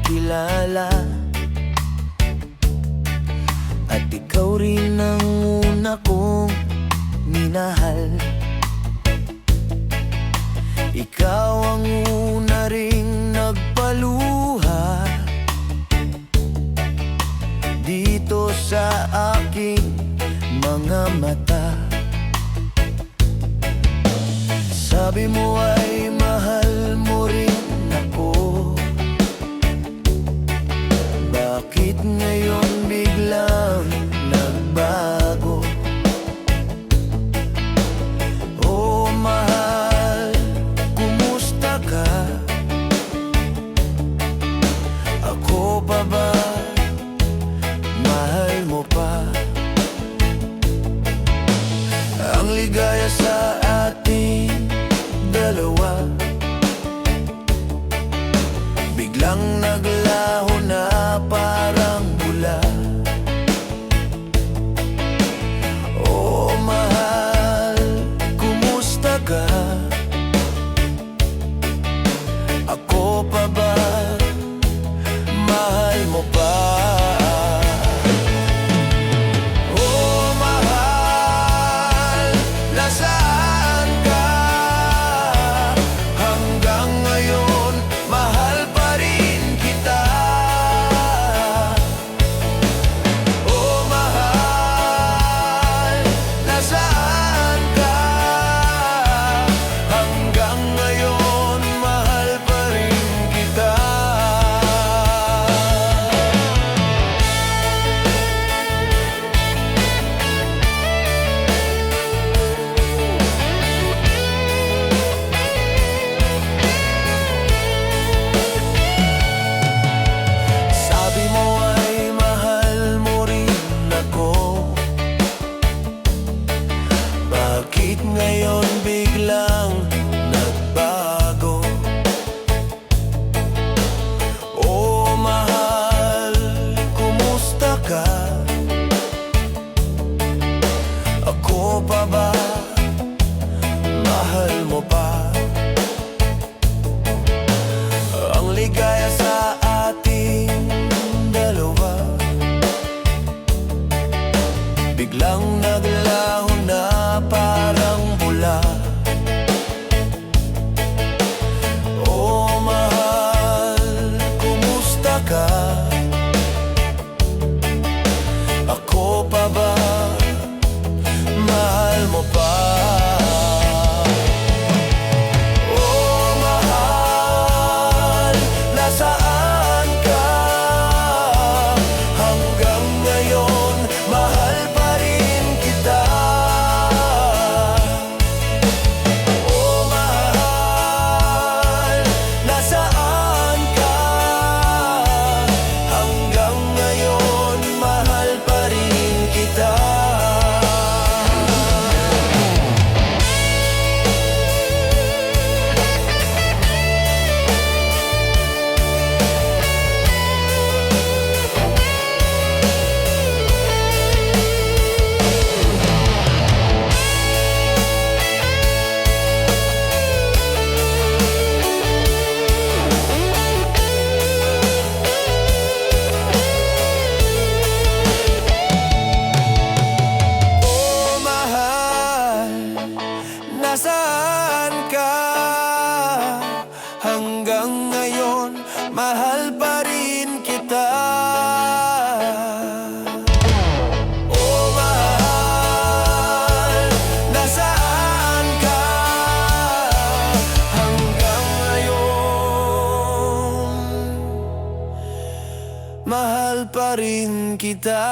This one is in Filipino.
kilala, at ikaw rin ang una kong minahal. Ikaw ang una ring nagpaluha dito sa aking mga mata. Sabi mo ay mahal mo rin ako. Bakit ngayon biglang nagbago? Oh mahal, kumusta ka? Ako pa ba? Mahal mo pa? Ang ligaya sa ating dalawa biglang naglaho na parang bula. Oh mahal, kumusta ka? Ako pa ba? Mahal mo pa? Oh mahal, nasaan ka? Hanggang ngayon, mahal pa rin kita. Oh mahal, nasaan ka? Hanggang ngayon, mahal pa rin kita. Sabi mo ay mahal mo rin ako. Bakit ngayon biglang nagbago? Oh mahal, kumusta ka? Ako pa ba? Mahal mo pa? Ang ligaya sa ating dalawa biglang naglaho na parang bula. Oh mahal, kumusta ka? Ako pa ba? Mahal mo pa? Oh mahal, nasaan ka? Hanggang ngayon, mahal pa rin kita. Oh mahal, nasaan ka? Hanggang ngayon, mahal pa rin kita. Oh mahal, nasaan ka? Hanggang ngayon, mahal pa rin kita. Oh mahal, nasaan ka? Hanggang ngayon, mahal pa rin kita.